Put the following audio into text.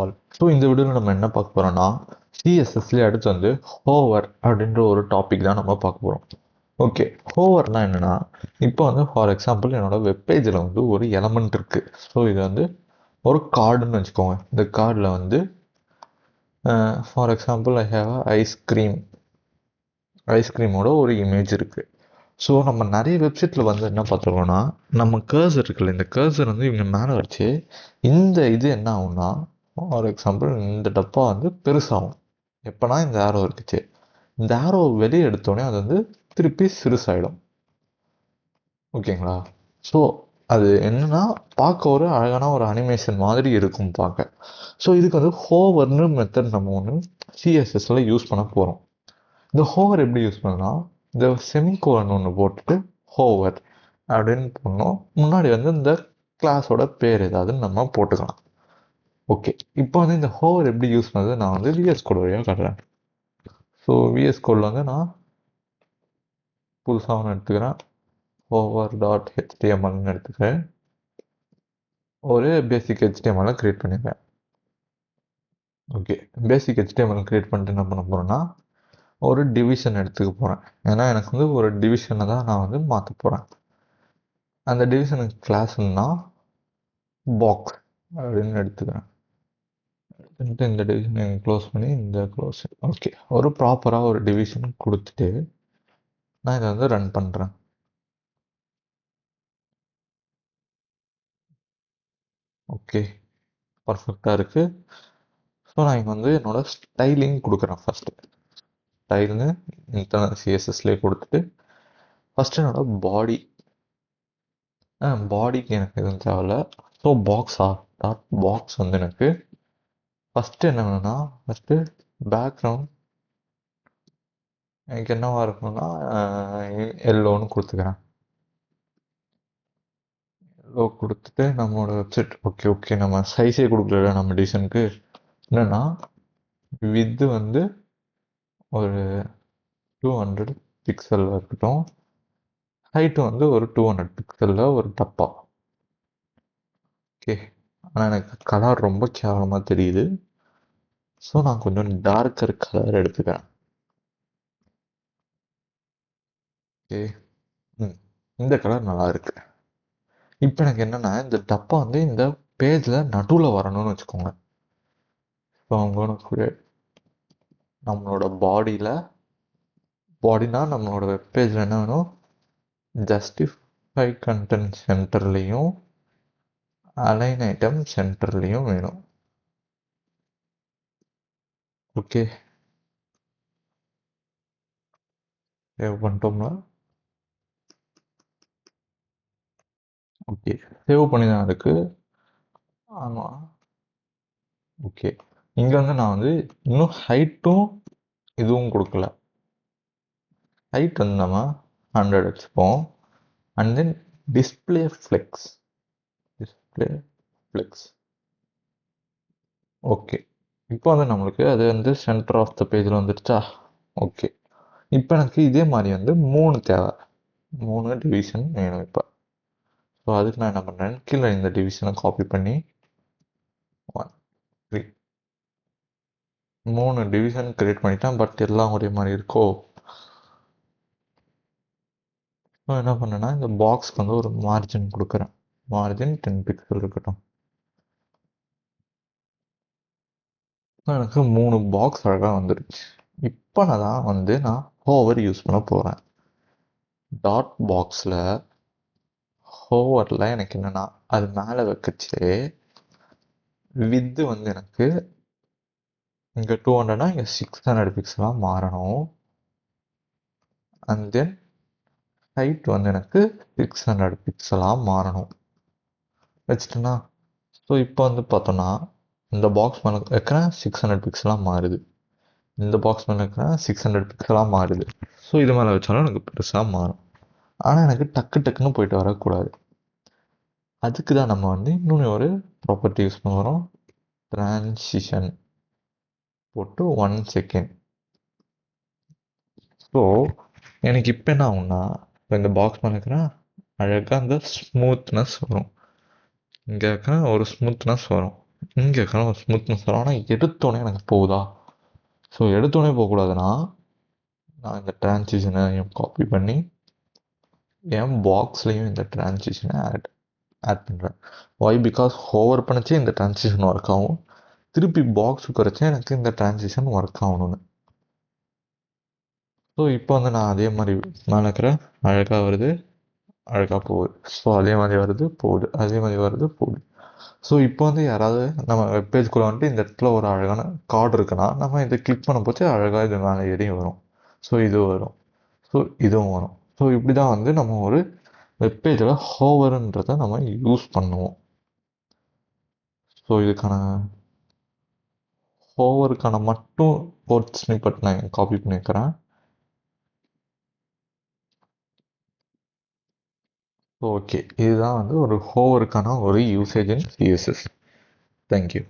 All. So இந்த வீடியோவில் நம்ம என்ன பார்க்க போகிறோம்னா சிஎஸ்எஸ்லேயே அடுத்து வந்து ஹோவர் அப்படின்ற ஒரு டாபிக் தான் நம்ம பார்க்க போகிறோம். ஓகே, ஹோவர்னா என்னென்னா, இப்போ வந்து ஃபார் எக்ஸாம்பிள் என்னோட வெப்பேஜில் வந்து ஒரு எலமெண்ட் இருக்குது. ஸோ இது வந்து ஒரு கார்டுன்னு வச்சுக்கோங்க. இந்த கார்டில் வந்து ஃபார் எக்ஸாம்பிள் ஐ ஹேவ் ஐஸ்கிரீமோட ஒரு இமேஜ் இருக்குது. ஸோ நம்ம நிறைய வெப்சைட்டில் வந்து என்ன பார்த்துருக்கோம்னா, நம்ம கர்சர் இருக்குல்ல, இந்த கர்சர் வந்து இவங்க மேலே வச்சு இந்த இது என்ன ஆகும்னா, ஃபார் எக்ஸாம்பிள் இந்த டப்பா வந்து பெருசாகும். எப்போனா இந்த ஆரோ இருக்குச்சு, இந்த ஆரோ வெளியே எடுத்தோடனே அது வந்து திருப்பி சிறுசாயிடும். ஓகேங்களா? ஸோ அது என்னன்னா பார்க்க ஒரு அழகான ஒரு அனிமேஷன் மாதிரி இருக்கும் பார்க்க. ஸோ இதுக்கு வந்து ஹோவர்னு மெத்தட் நம்ம ஒன்று சிஎஸ்எஸ்ல யூஸ் பண்ண போகிறோம். இந்த ஹோவர் எப்படி யூஸ் பண்ணலாம், இந்த செமிகோலன் ஒன்று போட்டுட்டு ஹோவர் அப்படின்னு போடணும். முன்னாடி வந்து இந்த கிளாஸோட பேர் ஏதாவதுன்னு நம்ம போட்டுக்கலாம். ஓகே, இப்போ வந்து இந்த ஹோவர் எப்படி யூஸ் பண்ணுறது நான் வந்து விஎஸ் கோட் வழியாக காட்டுறேன். ஸோ விஎஸ் கோடில் வந்து நான் புதுசாக ஒன்று எடுத்துக்கிறேன். ஹோவர் டாட் ஹெச்டிஎம்எல்னு எடுத்துக்கிறேன். ஒரு பேசிக் ஹெச்டிஎம்எல் க்ரியேட் பண்ணிடுறேன். ஓகே, பேசிக் ஹெச்டிஎம்எல் க்ரியேட் பண்ணிட்டு என்ன பண்ண போகிறேன்னா, ஒரு டிவிஷன் எடுத்துக்க போகிறேன். ஏன்னா எனக்கு வந்து ஒரு டிவிஷனை தான் நான் வந்து மாற்ற போகிறேன். அந்த டிவிஷனுக்கு கிளாஸ்னா பாக்ஸ் அப்படின்னு எடுத்துக்கிறேன். இந்த டிவிஷனை க்ளோஸ் பண்ணி இந்த க்ளோஸ். ஓகே, ஒரு ப்ராப்பராக ஒரு டிவிஷன் கொடுத்துட்டு நான் இதை வந்து ரன் பண்ணுறேன். ஓகே, பர்ஃபெக்டாக இருக்குது. ஸோ நான் இங்கே வந்து என்னோடய ஸ்டைலிங் கொடுக்குறேன். ஃபஸ்ட்டு ஸ்டைல்னு இன்டர்னல் சிஎஸ்எஸ்லேயே கொடுத்துட்டு ஃபஸ்ட்டு என்னோடய பாடிக்கு எனக்கு எதுவும் தேவையில்ல. ஸோ பாக்ஸ் வந்து எனக்கு ஃபஸ்ட்டு என்ன வேணும்னா, ஃபஸ்ட்டு பேக்ரவுண்ட் எனக்கு என்னவா இருக்கணும்னா எல்லோன்னு கொடுத்துக்கிறேன். எல்லோ கொடுத்துட்டு நம்மளோட வெப்சைட் ஓகே நம்ம சைஸே கொடுக்கல நம்ம டிசைனுக்கு. என்னென்னா வித்து வந்து ஒரு 200 பிக்சல் இருக்கட்டும், ஹைட்டு வந்து ஒரு 200 பிக்சலில் ஒரு டப்பா. ஓகே, ஆனால் எனக்கு கலர் ரொம்ப கேவலமாக தெரியுது. ஸோ நான் கொஞ்சம் டார்க்கர் கலர் எடுத்துக்கிறேன். ஓகே, இந்த கலர் நல்லா இருக்கு. இப்போ எனக்கு என்னென்னா, இந்த டப்பா வந்து இந்த பேஜில் நடுவில் வரணும்னு வச்சுக்கோங்க. ஸோ அவங்க நம்மளோட பாடினா நம்மளோட வெப்பேஜில் என்ன வேணும், ஜஸ்டிஃபை கண்டென்ட் சென்டர்லேயும் அலைன் ஐட்டம் சென்டர்லேயும் வேணும். ஓகே, சேவ் பண்ணிட்டோம்னா, ஓகே சேவ் பண்ணி தான் இருக்குது. ஆமாம், ஓகே. இங்கே வந்து நான் வந்து இன்னும் ஹைட்டும் இதுவும் கொடுக்கல. ஹைட் வந்து நம்ம 100 வச்சுப்போம். And then display flex. Okay, இப்போ வந்து நம்மளுக்கு அது வந்து சென்டர் ஆஃப் த பேஜில் வந்துடுச்சா. ஓகே, இப்போ எனக்கு இதே மாதிரி வந்து 3 தேவை, 3 டிவிஷன் வேணும் இப்போ. ஸோ அதுக்கு நான் என்ன பண்ணுறேன், கீழே இந்த டிவிஷனை காப்பி பண்ணி 1 3 3 டிவிஷன் கிரியேட் பண்ணிட்டேன். பட் எல்லாம் ஒரே மாதிரி இருக்கோ. ஸோ என்ன பண்ணேன்னா, இந்த பாக்ஸ்க்கு வந்து ஒரு மார்ஜின் கொடுக்குறேன். மார்ஜின் 10 பிக்சல் இருக்கட்டும். எனக்கு 3 பாக்ஸ் அழகாக வந்துடுச்சு. இப்போ நான் வந்து ஹோவர் யூஸ் பண்ண போகிறேன். டாட் பாக்ஸில் ஹோவரில் எனக்கு என்னென்னா, அது மேலே வைக்கச்சு வித்து வந்து எனக்கு இங்கே 200னா இங்கே 600 பிக்சலாக மாறணும். அண்ட் தென் ஹைட் வந்து எனக்கு 600 பிக்சலாக மாறணும். வச்சுட்டேன்னா, ஸோ இப்போ வந்து பார்த்தோன்னா, இந்த பாக்ஸ் மேலே வைக்கிறேன் 600 பிக்சலாக மாறுது. இந்த பாக்ஸ் மேலே வைக்கிறேன் 600 பிக்சலாக மாறுது. ஸோ இது மேலே வச்சாலும் எனக்கு பெருசாக மாறும். ஆனால் எனக்கு டக்குன்னு போயிட்டு வரக்கூடாது. அதுக்கு தான் நம்ம வந்து இன்னொன்று ஒரு ப்ராப்பர்ட்டி யூஸ் பண்ணுறோம். ட்ரான்சிஷன் போட்டு 1 செகண்ட். ஸோ எனக்கு இப்போ என்ன ஆகும்னா, இப்போ இந்த பாக்ஸ் மேலே இருக்கிறேன் அழகாக அந்த ஸ்மூத்னஸ் வரும். இங்கே இருக்கிற ஒரு ஸ்மூத்னஸ் வரும். இங்கே இருக்கிற ஸ்மூத்னஸ் வரும். ஆனால் எடுத்தோடனே எனக்கு போகுதா? ஸோ எடுத்தோடனே போகக்கூடாதுன்னா நான் இந்த டிரான்சிஷனையும் காப்பி பண்ணி என் பாக்ஸ்லேயும் இந்த டிரான்சிஷனை ஆட் பண்ணுறேன். ஒய் பிகாஸ் ஹோவர் பண்ணிச்சு இந்த டிரான்சிஷன் ஒர்க் ஆகும், திருப்பி பாக்ஸுக்கு வரைச்சா எனக்கு இந்த டிரான்சிஷன் ஒர்க் ஆகணும்னு. ஸோ இப்போ வந்து நான் அதே மாதிரி மேலே இருக்கிற அழகாக வருது, அழகாக போகுது. ஸோ அதே மாதிரி வருது போகுது, அதே மாதிரி வருது போகுது. ஸோ இப்போ வந்து யாராவது நம்ம வெப்பேஜ்குள்ளே வந்துட்டு இந்த இடத்துல ஒரு அழகான கார்டு இருக்குன்னா நம்ம இதை கிளிக் பண்ண போச்சு அழகாக இது மேலே ஏறியும் வரும். ஸோ இது வரும், ஸோ இதுவும் வரும். ஸோ இப்படி தான் வந்து நம்ம ஒரு வெப்பேஜில் ஹோவருன்றதை நம்ம யூஸ் பண்ணுவோம். ஸோ இதுக்கான ஹோவருக்கான மட்டும் கோட் ஸ்னிப்பட் நான் காப்பி பண்ணியிருக்கிறேன். ஓகே, இதுதான் வந்து ஒரு ஹோவருக்கான ஒரு யூசேஜ் இன் சிஎஸ்எஸ். தேங்க்யூ.